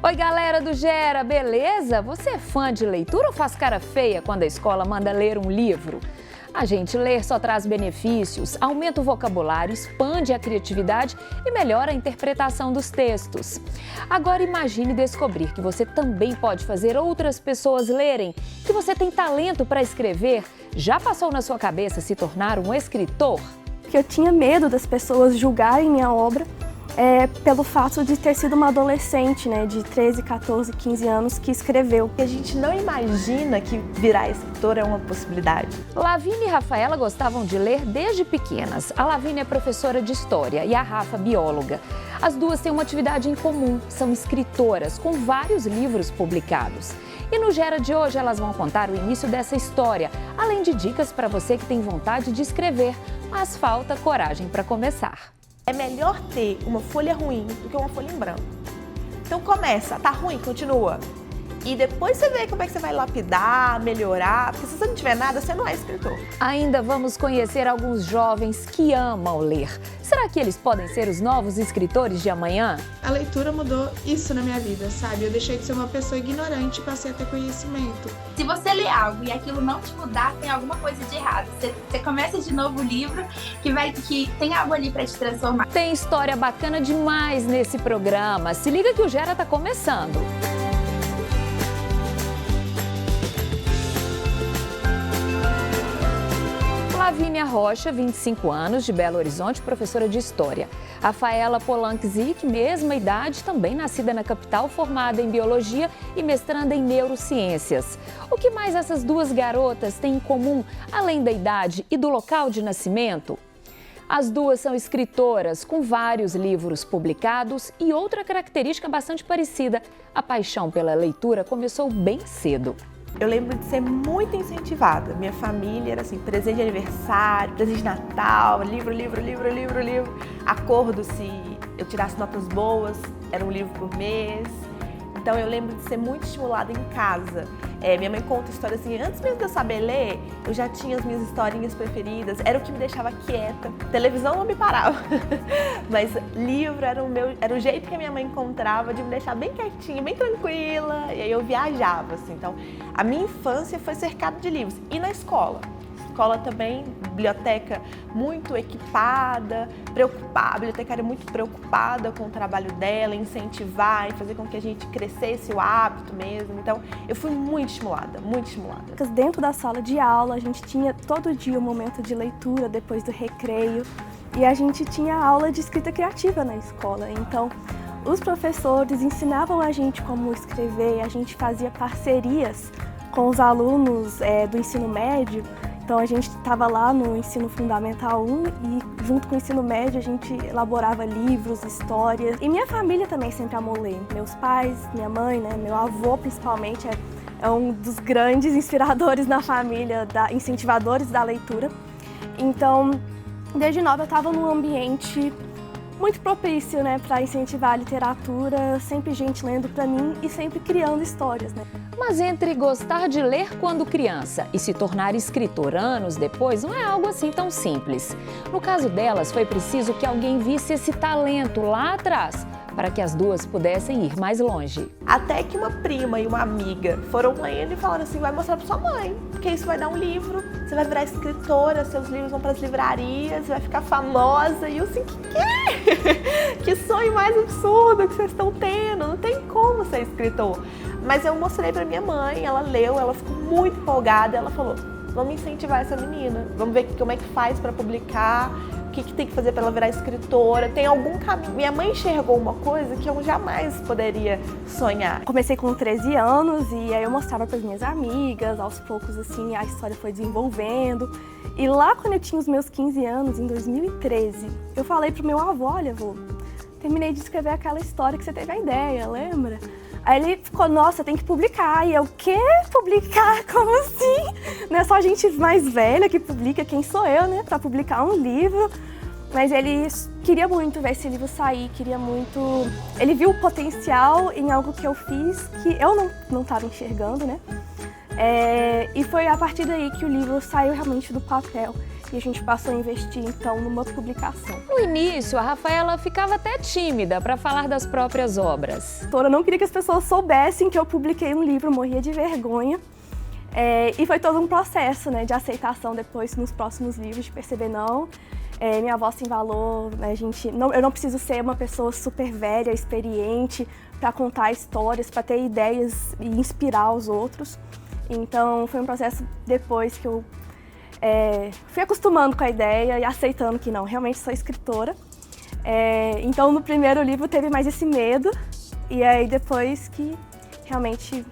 Oi, galera do Gera, beleza? Você é fã de leitura ou faz cara feia quando a escola manda ler um livro? A gente, ler só traz benefícios, aumenta o vocabulário, expande a criatividade e melhora a interpretação dos textos. Agora imagine descobrir que você também pode fazer outras pessoas lerem, que você tem talento para escrever. Já passou na sua cabeça se tornar um escritor? Que eu tinha medo das pessoas julgarem minha obra pelo fato de ter sido uma adolescente, né, de 13, 14, 15 anos que escreveu. A gente não imagina que virar escritor é uma possibilidade. Lavínia e Rafaela gostavam de ler desde pequenas. A Lavínia é professora de história e a Rafa bióloga. As duas têm uma atividade em comum, são escritoras com vários livros publicados. E no Gera de hoje elas vão contar o início dessa história, além de dicas para você que tem vontade de escrever, mas falta coragem para começar. É melhor ter uma folha ruim do que uma folha em branco. Então começa, tá ruim, continua. E depois você vê como é que você vai lapidar, melhorar, porque se você não tiver nada, você não é escritor. Ainda vamos conhecer alguns jovens que amam ler. Será que eles podem ser os novos escritores de amanhã? A leitura mudou isso na minha vida, sabe? Eu deixei de ser uma pessoa ignorante e passei a ter conhecimento. Se você lê algo e aquilo não te mudar, tem alguma coisa de errado. Você começa de novo o livro que tem algo ali para te transformar. Tem história bacana demais nesse programa. Se liga que o Gera tá começando. Lavínia Rocha, 25 anos, de Belo Horizonte, professora de História. Rafaela Polanczyk, mesma idade, também nascida na capital, formada em Biologia e mestranda em Neurociências. O que mais essas duas garotas têm em comum, além da idade e do local de nascimento? As duas são escritoras, com vários livros publicados e outra característica bastante parecida, a paixão pela leitura começou bem cedo. Eu lembro de ser muito incentivada. Minha família era assim, presente de aniversário, presente de Natal, livro. Acordo, se eu tirasse notas boas, era um livro por mês. Então eu lembro de ser muito estimulada em casa. Minha mãe conta histórias assim, antes mesmo de eu saber ler, eu já tinha as minhas historinhas preferidas, era o que me deixava quieta. Televisão não me parava, mas livro era o jeito que a minha mãe encontrava de me deixar bem quietinha, bem tranquila, e aí eu viajava, assim. Então, a minha infância foi cercada de livros. E na escola? Escola também, biblioteca muito equipada, preocupada, a bibliotecária muito preocupada com o trabalho dela, incentivar e fazer com que a gente crescesse o hábito mesmo. Então, eu fui muito estimulada, muito estimulada. Dentro da sala de aula, a gente tinha todo dia um momento de leitura depois do recreio e a gente tinha aula de escrita criativa na escola. Então, os professores ensinavam a gente como escrever, a gente fazia parcerias com os alunos do ensino médio. Então a gente estava lá no ensino fundamental 1 e junto com o ensino médio a gente elaborava livros, histórias. E minha família também sempre amou ler. Meus pais, minha mãe, né, meu avô principalmente é um dos grandes inspiradores na família, incentivadores da leitura. Então, desde nova eu estava num ambiente muito propício, né, para incentivar a literatura, sempre gente lendo para mim e sempre criando histórias, né. Mas entre gostar de ler quando criança e se tornar escritor anos depois, não é algo assim tão simples. No caso delas, foi preciso que alguém visse esse talento lá atrás, para que as duas pudessem ir mais longe. Até que uma prima e uma amiga foram lendo e falaram assim, vai mostrar para sua mãe, porque isso vai dar um livro, você vai virar escritora, seus livros vão para as livrarias, vai ficar famosa. E eu assim, que? Que sonho mais absurdo que vocês estão tendo, não tem como ser escritor. Mas eu mostrei para minha mãe, ela leu, ela ficou muito empolgada, ela falou, vamos incentivar essa menina, vamos ver como é que faz para publicar, o que tem que fazer para ela virar escritora, tem algum caminho. Minha mãe enxergou uma coisa que eu jamais poderia sonhar. Comecei com 13 anos e aí eu mostrava para as minhas amigas, aos poucos assim a história foi desenvolvendo. E lá quando eu tinha os meus 15 anos, em 2013, eu falei pro meu avô, olha avô, terminei de escrever aquela história que você teve a ideia, lembra? Aí ele ficou, nossa, tem que publicar. E eu, o quê? Publicar? Como assim? Não é só gente mais velha que publica, quem sou eu, né? Pra publicar um livro. Mas ele queria muito ver esse livro sair, queria muito... Ele viu o potencial em algo que eu fiz, que eu não estava enxergando, né? E foi a partir daí que o livro saiu realmente do papel. e a gente passou a investir então numa publicação. No início, a Rafaela ficava até tímida para falar das próprias obras. Eu não queria que as pessoas soubessem que eu publiquei um livro, morria de vergonha. E foi todo um processo, né, de aceitação depois nos próximos livros, de perceber minha voz tem valor, né, eu não preciso ser uma pessoa super velha, experiente, para contar histórias, para ter ideias e inspirar os outros. Então foi um processo depois que eu fui acostumando com a ideia e aceitando que não, realmente sou escritora. Então no primeiro livro teve mais esse medo, e aí depois que realmente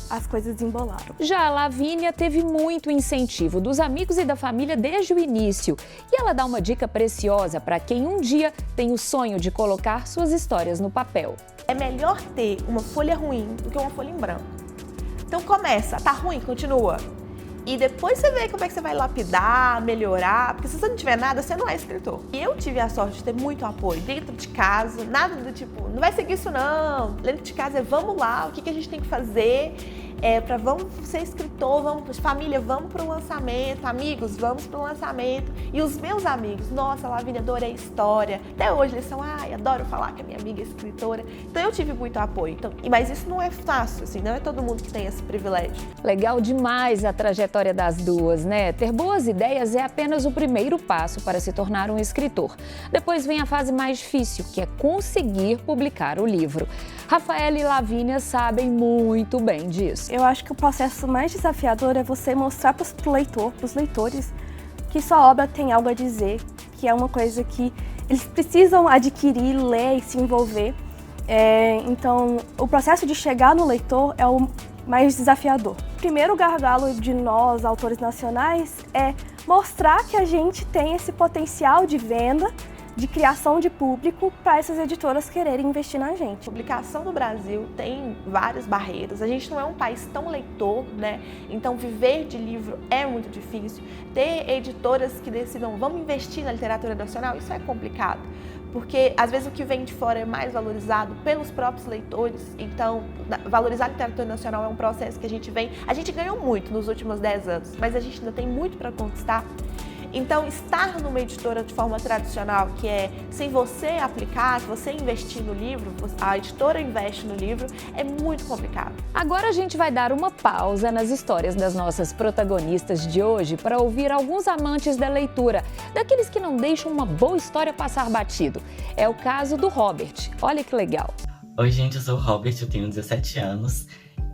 as coisas desembolaram. Já a Lavínia teve muito incentivo dos amigos e da família desde o início. E ela dá uma dica preciosa para quem um dia tem o sonho de colocar suas histórias no papel. É melhor ter uma folha ruim do que uma folha em branco. Então começa, tá ruim, continua. E depois você vê como é que você vai lapidar, melhorar, porque se você não tiver nada, você não é escritor. E eu tive a sorte de ter muito apoio dentro de casa, nada do tipo, não vai seguir isso não. Dentro de casa vamos lá, o que a gente tem que fazer vamos ser escritor, família, vamos pro lançamento, amigos, vamos pro lançamento. E os meus amigos, nossa, Lavínia, adorei a história. Até hoje eles são, adoro falar que a minha amiga é escritora. Então eu tive muito apoio. Mas isso não é fácil, assim, não é todo mundo que tem esse privilégio. Legal demais a trajetória das duas, né? Ter boas ideias é apenas o primeiro passo para se tornar um escritor. Depois vem a fase mais difícil, que é conseguir publicar o livro. Rafaela e Lavínia sabem muito bem disso. Eu acho que o processo mais desafiador é você mostrar para os leitores, que sua obra tem algo a dizer, que é uma coisa que eles precisam adquirir, ler e se envolver. Então, o processo de chegar no leitor é o mais desafiador. O primeiro gargalo de nós, autores nacionais, é mostrar que a gente tem esse potencial de venda, de criação de público para essas editoras quererem investir na gente. A publicação no Brasil tem várias barreiras, a gente não é um país tão leitor, né? Então viver de livro é muito difícil. Ter editoras que decidam, vamos investir na literatura nacional, isso é complicado. Porque às vezes o que vem de fora é mais valorizado pelos próprios leitores, então valorizar a literatura nacional é um processo que a gente ganhou muito nos últimos 10 anos, mas a gente ainda tem muito para conquistar. Então, estar numa editora de forma tradicional, que é sem você aplicar, se você investir no livro, a editora investe no livro, é muito complicado. Agora a gente vai dar uma pausa nas histórias das nossas protagonistas de hoje para ouvir alguns amantes da leitura, daqueles que não deixam uma boa história passar batido. É o caso do Robert. Olha que legal. Oi, gente, eu sou o Robert, eu tenho 17 anos.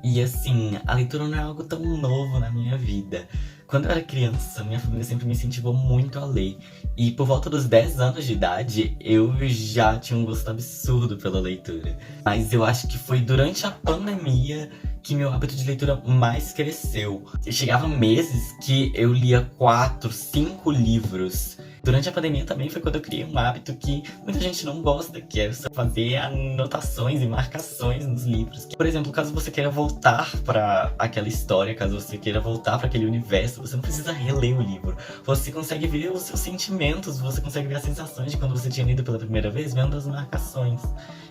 E assim, a leitura não é algo tão novo na minha vida. Quando eu era criança, minha família sempre me incentivou muito a ler. E por volta dos 10 anos de idade, eu já tinha um gosto absurdo pela leitura. Mas eu acho que foi durante a pandemia que meu hábito de leitura mais cresceu. Chegava meses que eu lia 4, 5 livros. Durante a pandemia também foi quando eu criei um hábito que muita gente não gosta, que é fazer anotações e marcações nos livros. Por exemplo, caso você queira voltar para aquela história, caso você queira voltar para aquele universo, você não precisa reler o livro. Você consegue ver os seus sentimentos, você consegue ver as sensações de quando você tinha lido pela primeira vez, vendo as marcações.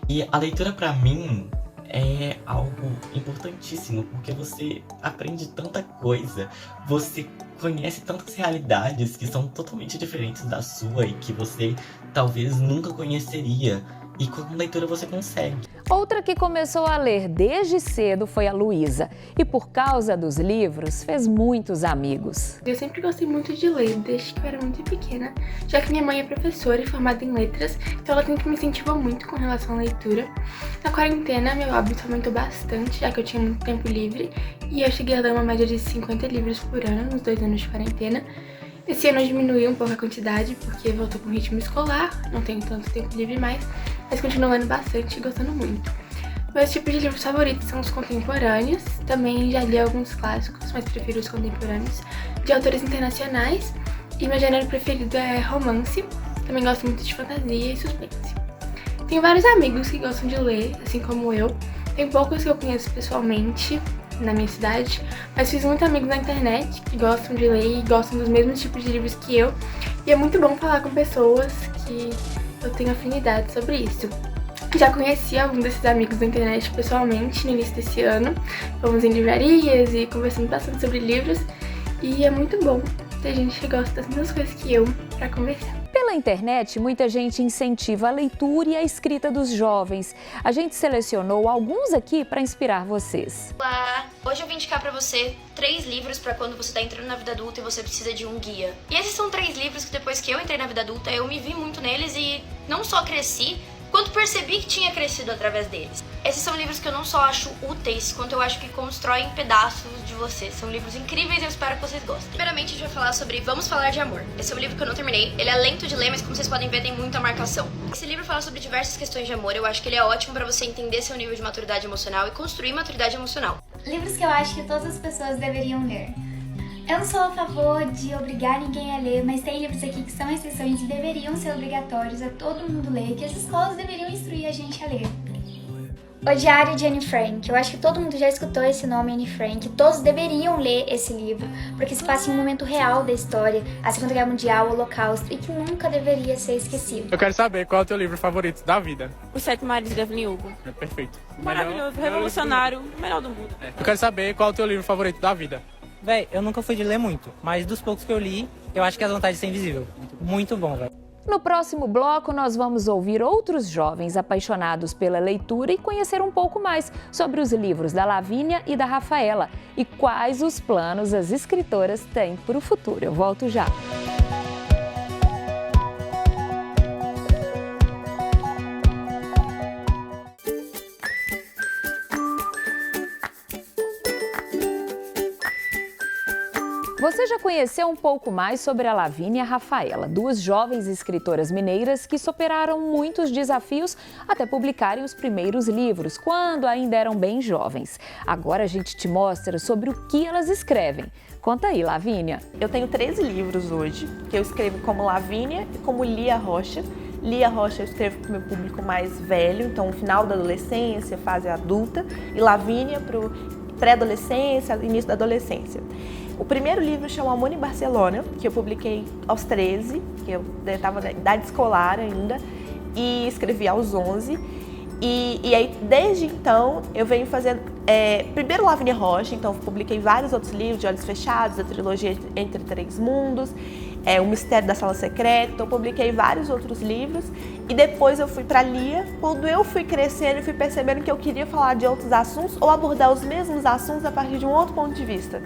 E a leitura, para mim, é algo importantíssimo, porque você aprende tanta coisa, você conhece tantas realidades que são totalmente diferentes da sua e que você talvez nunca conheceria. E com a leitura você consegue. Outra que começou a ler desde cedo foi a Luísa. E por causa dos livros, fez muitos amigos. Eu sempre gostei muito de ler, desde que eu era muito pequena, já que minha mãe é professora e formada em letras, então ela sempre me incentivou muito com relação à leitura. Na quarentena, meu hábito aumentou bastante, já que eu tinha muito tempo livre, e eu cheguei a ler uma média de 50 livros por ano, nos 2 anos de quarentena. Esse ano eu diminui um pouco a quantidade, porque voltou com o ritmo escolar, não tenho tanto tempo livre mais, mas continuo lendo bastante e gostando muito. Meus tipos de livros favoritos são os contemporâneos, também já li alguns clássicos, mas prefiro os contemporâneos, de autores internacionais, e meu gênero preferido é romance, também gosto muito de fantasia e suspense. Tenho vários amigos que gostam de ler, assim como eu, tem poucos que eu conheço pessoalmente na minha cidade, mas fiz muitos amigos na internet que gostam de ler e gostam dos mesmos tipos de livros que eu, e é muito bom falar com pessoas que eu tenho afinidade sobre isso. Já conheci alguns desses amigos da internet pessoalmente no início desse ano, fomos em livrarias e conversamos bastante sobre livros, e é muito bom ter gente que gosta das mesmas coisas que eu pra conversar. Pela internet, muita gente incentiva a leitura e a escrita dos jovens. A gente selecionou alguns aqui para inspirar vocês. Olá! Hoje eu vim indicar para você 3 livros para quando você está entrando na vida adulta e você precisa de um guia. E esses são 3 livros que depois que eu entrei na vida adulta, eu me vi muito neles e não só cresci, quanto percebi que tinha crescido através deles. Esses são livros que eu não só acho úteis, quanto eu acho que constroem pedaços de você. São livros incríveis e eu espero que vocês gostem. Primeiramente, a gente vai falar sobre Vamos Falar de Amor. Esse é um livro que eu não terminei. Ele é lento de ler, mas como vocês podem ver, tem muita marcação. Esse livro fala sobre diversas questões de amor. Eu acho que ele é ótimo para você entender seu nível de maturidade emocional e construir maturidade emocional. Livros que eu acho que todas as pessoas deveriam ler. Eu não sou a favor de obrigar ninguém a ler, mas tem livros aqui que são exceções e deveriam ser obrigatórios a todo mundo ler, que as escolas deveriam instruir a gente a ler. O Diário de Anne Frank. Eu acho que todo mundo já escutou esse nome, Anne Frank. Todos deveriam ler esse livro, porque se passa em um momento real da história, a Segunda Guerra Mundial, o Holocausto, e que nunca deveria ser esquecido. Eu quero saber qual é o teu livro favorito da vida. Os Sete Mares de Evelyn Hugo. É perfeito. Maravilhoso, revolucionário, melhor do mundo. Eu quero saber qual é o teu livro favorito da vida. Véi, eu nunca fui de ler muito, mas dos poucos que eu li, eu acho que As Vantagens de Ser Invisível. Muito bom, velho. No próximo bloco, nós vamos ouvir outros jovens apaixonados pela leitura e conhecer um pouco mais sobre os livros da Lavínia e da Rafaela e quais os planos as escritoras têm para o futuro. Eu volto já. Você já conheceu um pouco mais sobre a Lavínia e a Rafaela, 2 jovens escritoras mineiras que superaram muitos desafios até publicarem os primeiros livros, quando ainda eram bem jovens. Agora a gente te mostra sobre o que elas escrevem. Conta aí, Lavínia. Eu tenho 13 livros hoje, que eu escrevo como Lavínia e como Lia Rocha. Lia Rocha eu escrevo para o meu público mais velho, então no final da adolescência, fase adulta, e Lavínia para o pré-adolescência, início da adolescência. O primeiro livro chama Amor em Barcelona, que eu publiquei aos 13, que eu estava na idade escolar ainda, e escrevi aos 11. E aí, desde então, eu venho fazendo... primeiro Lavínia Rocha, então publiquei vários outros livros, De Olhos Fechados, a trilogia Entre Três Mundos, O Mistério da Sala Secreta, então publiquei vários outros livros. E depois eu fui para Lia, quando eu fui crescendo e fui percebendo que eu queria falar de outros assuntos ou abordar os mesmos assuntos a partir de um outro ponto de vista.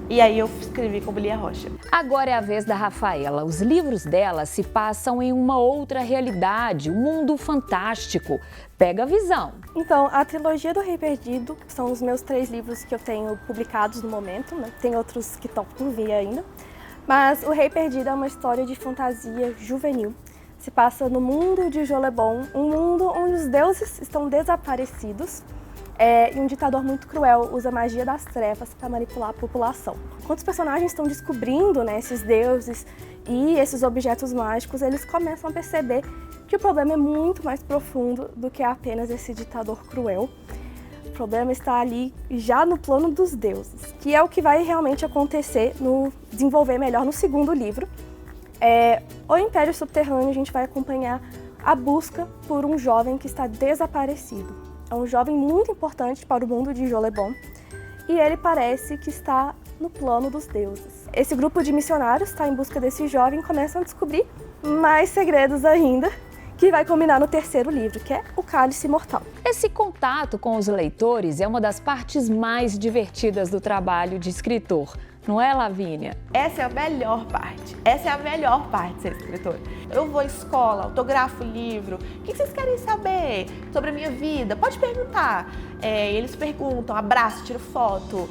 E aí eu escrevi como Lia Rocha. Agora é a vez da Rafaela. Os livros dela se passam em uma outra realidade, um mundo fantástico. Pega a visão. Então, a trilogia do Rei Perdido são os meus 3 livros que eu tenho publicados no momento, né? Tem outros que estão por vir ainda. Mas o Rei Perdido é uma história de fantasia juvenil. Se passa no mundo de Jolebon, um mundo onde os deuses estão desaparecidos. E um ditador muito cruel usa a magia das trevas para manipular a população. Quando os personagens estão descobrindo, né, esses deuses e esses objetos mágicos, eles começam a perceber que o problema é muito mais profundo do que apenas esse ditador cruel. O problema está ali já no plano dos deuses, que é o que vai realmente acontecer no desenvolver melhor no segundo livro. O Império Subterrâneo, a gente vai acompanhar a busca por um jovem que está desaparecido. É um jovem muito importante para o mundo de Jolebon e ele parece que está no plano dos deuses. Esse grupo de missionários está em busca desse jovem e começam a descobrir mais segredos ainda, que vai culminar no terceiro livro, que é O Cálice Mortal. Esse contato com os leitores é uma das partes mais divertidas do trabalho de escritor. Não é, Lavínia? Essa é a melhor parte. Essa é a melhor parte de ser escritora. Eu vou à escola, autografo o livro. O que vocês querem saber sobre a minha vida? Pode perguntar. Eles perguntam, abraço, tiro foto,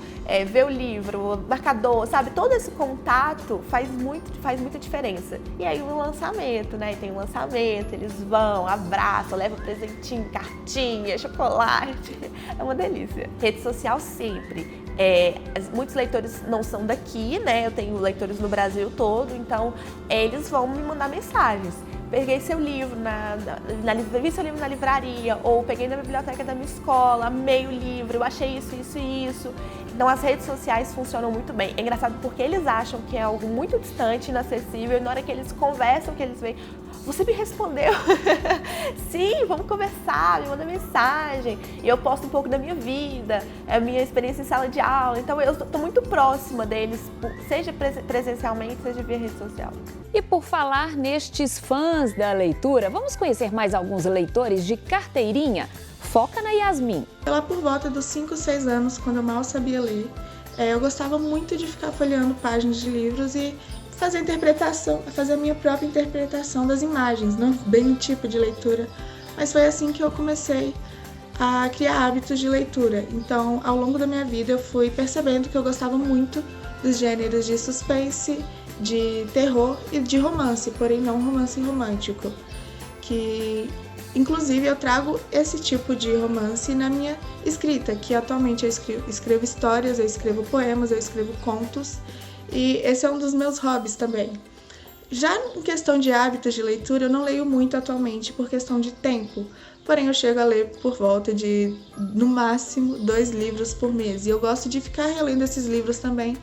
vê o livro, marcador, sabe? Todo esse contato faz muita diferença. E aí o lançamento, né? Tem um lançamento, eles vão, abraçam, levam presentinho, cartinha, chocolate. É uma delícia. Rede social sempre. Muitos leitores não são daqui, né? Eu tenho leitores no Brasil todo, então eles vão me mandar mensagens. Peguei seu livro vi seu livro na livraria, ou peguei na biblioteca da minha escola, amei o livro, eu achei isso, isso e isso. Então as redes sociais funcionam muito bem. É engraçado porque eles acham que é algo muito distante, inacessível, e na hora que eles conversam, que eles veem, você me respondeu? Sim, vamos conversar, me manda mensagem. E eu posto um pouco da minha vida, a minha experiência em sala de aula. Então eu estou muito próxima deles, seja presencialmente, seja via rede social. E por falar nestes fãs da leitura, vamos conhecer mais alguns leitores de carteirinha? Foca na Yasmin. Lá por volta dos 5, 6 anos, quando eu mal sabia ler, eu gostava muito de ficar folheando páginas de livros e fazer a minha própria interpretação das imagens, não bem um tipo de leitura, mas foi assim que eu comecei a criar hábitos de leitura. Então, ao longo da minha vida, eu fui percebendo que eu gostava muito dos gêneros de suspense, de terror e de romance, porém não romance romântico, que inclusive eu trago esse tipo de romance na minha escrita, que atualmente eu escrevo histórias, eu escrevo poemas, eu escrevo contos, e esse é um dos meus hobbies também. Já em questão de hábitos de leitura, eu não leio muito atualmente por questão de tempo, porém eu chego a ler por volta de, no máximo, 2 livros por mês, e eu gosto de ficar relendo esses livros também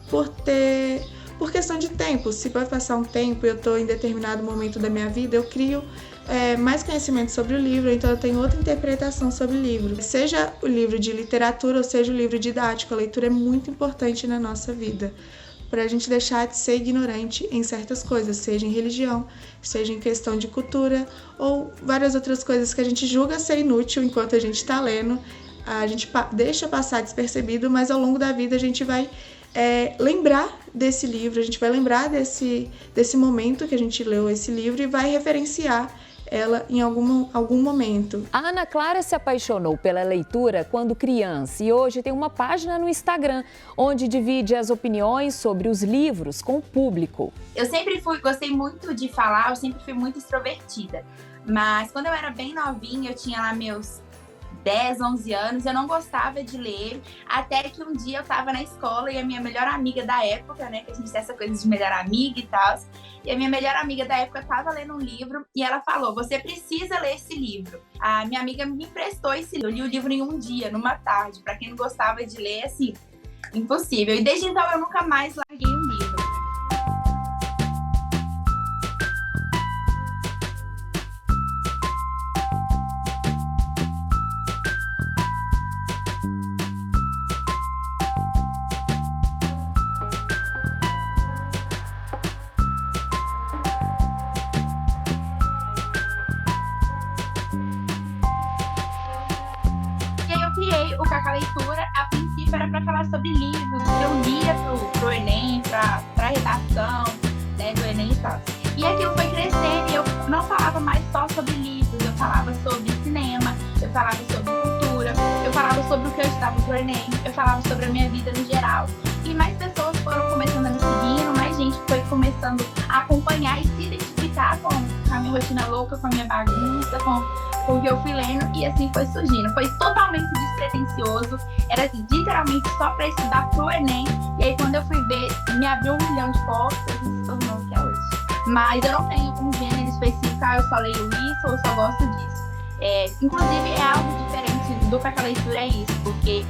por questão de tempo. Se vai passar um tempo e eu estou em determinado momento da minha vida, eu crio mais conhecimento sobre o livro, então eu tenho outra interpretação sobre o livro. Seja o livro de literatura ou seja o livro didático, a leitura é muito importante na nossa vida, para a gente deixar de ser ignorante em certas coisas, seja em religião, seja em questão de cultura ou várias outras coisas que a gente julga ser inútil enquanto a gente está lendo, a gente deixa passar despercebido, mas ao longo da vida a gente vai lembrar desse livro, a gente vai lembrar desse momento que a gente leu esse livro e vai referenciar ela em algum momento. A Ana Clara se apaixonou pela leitura quando criança e hoje tem uma página no Instagram onde divide as opiniões sobre os livros com o público. Eu sempre gostei muito de falar, eu sempre fui muito extrovertida, mas quando eu era bem novinha, eu tinha lá meus 10, 11 anos, eu não gostava de ler, até que um dia eu tava na escola e a minha melhor amiga da época, né, que a gente tem essa coisa de melhor amiga e tal, e a minha melhor amiga da época tava lendo um livro e ela falou, você precisa ler esse livro. A minha amiga me emprestou esse livro, eu li o livro em um dia, numa tarde, pra quem não gostava de ler, assim, impossível. E desde então eu nunca mais larguei um livro. O Cacá Leitura, a princípio era para falar sobre livros que eu lia pro Enem, pra redação, né, do Enem e tal. E aquilo foi crescendo e eu não falava mais só sobre livros, eu falava sobre cinema, eu falava sobre cultura, eu falava sobre o que eu estudava pro Enem, eu falava sobre a minha vida no geral. E mais pessoas foram começando a me seguir, mais gente foi começando a acompanhar e se identificar com a minha rotina louca, com a minha bagunça, com o que eu fui lendo, e assim foi surgindo. Foi totalmente despretensioso, era assim, literalmente só pra estudar pro Enem, e aí quando eu fui ver, me abriu 1 milhão de portas e se tornou o que é hoje. Mas eu não tenho um gênero específico, eu só leio isso ou só gosto disso. Inclusive é algo diferente do Cacá Leitura, é isso, porque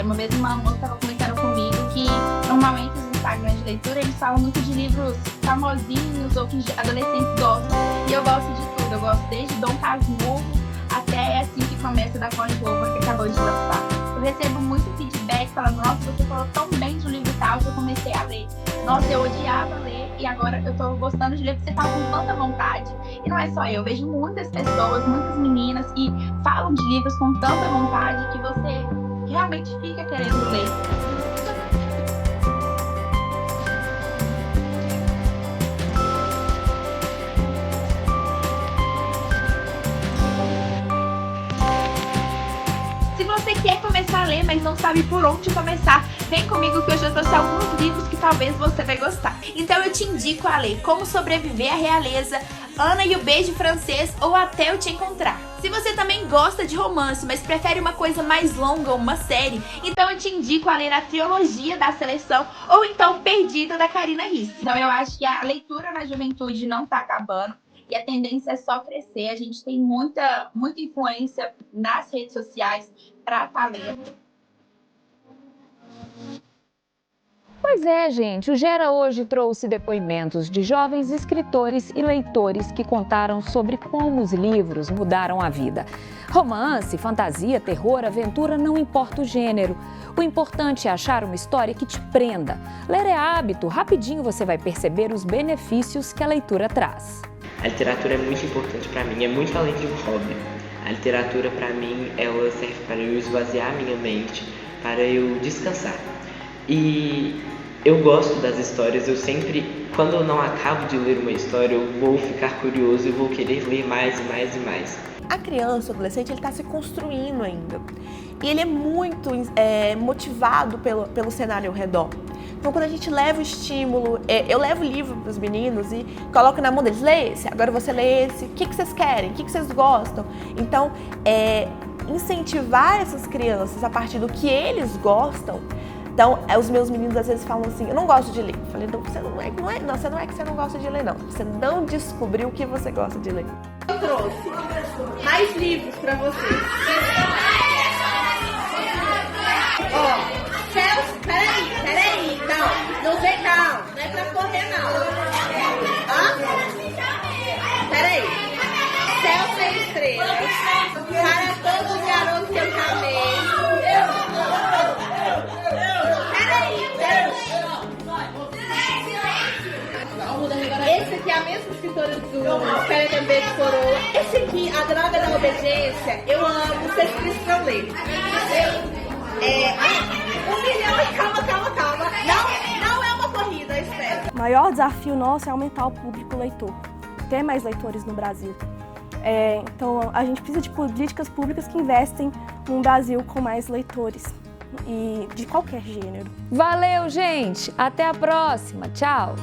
uma vez uma moça estava comentando comigo que normalmente os Instagrams de leitura, eles falam muito de livros famosinhos ou que adolescentes gostam, e eu gosto de tudo, eu gosto desde Dom Casmurro até assim que começa da Conde Glover, que acabou de lançar. Eu recebo muito feedback falando, nossa, você falou tão bem de um livro tal que eu comecei a ler. Nossa, eu odiava ler e agora eu tô gostando de ler porque você tá com tanta vontade. E não é só eu vejo muitas pessoas, muitas meninas que falam de livros com tanta vontade que você realmente fica querendo ler. Se você quer começar a ler, mas não sabe por onde começar, vem comigo que hoje eu trouxe alguns livros que talvez você vai gostar. Então eu te indico a ler Como Sobreviver à Realeza, Ana e o Beijo Francês ou Até Eu Te Encontrar. Se você também gosta de romance, mas prefere uma coisa mais longa ou uma série, então eu te indico a ler a trilogia da Seleção ou então Perdida da Karina Risse. Então eu acho que a leitura na juventude não tá acabando. E a tendência é só crescer. A gente tem muita influência nas redes sociais para estar lendo. Pois é, gente, o Gera hoje trouxe depoimentos de jovens escritores e leitores que contaram sobre como os livros mudaram a vida. Romance, fantasia, terror, aventura, não importa o gênero. O importante é achar uma história que te prenda. Ler é hábito, rapidinho você vai perceber os benefícios que a leitura traz. A literatura é muito importante para mim, é muito além de um hobby. A literatura, para mim, ela serve para eu esvaziar a minha mente, para eu descansar. E eu gosto das histórias, eu sempre, quando eu não acabo de ler uma história, eu vou ficar curioso e vou querer ler mais e mais e mais. A criança, o adolescente, ele está se construindo ainda. E ele é muito motivado pelo cenário ao redor. Então, quando a gente leva o estímulo, eu levo o livro para os meninos e coloco na mão deles, lê esse, agora você lê esse, o que vocês querem, o que vocês gostam. Então, incentivar essas crianças a partir do que eles gostam. Então, os meus meninos às vezes falam assim, eu não gosto de ler. Eu falei, não, você não é que você não gosta de ler, não. Você não descobriu o que você gosta de ler. Eu trouxe mais livros para vocês. Ó, Céus, peraí, não vem não é pra correr não. Peraí, Céus sem estrelas, para todos os garotos que eu chamei. Esse aqui é a mesma escritora do Pera Também de Coroa. Esse aqui, A Droga da Obediência, eu amo, vocês precisam ler. 1 milhão, calma. Não é uma corrida, espera. O maior desafio nosso é aumentar o público leitor, ter mais leitores no Brasil. Então, a gente precisa de políticas públicas que investem num Brasil com mais leitores. E de qualquer gênero. Valeu, gente! Até a próxima! Tchau!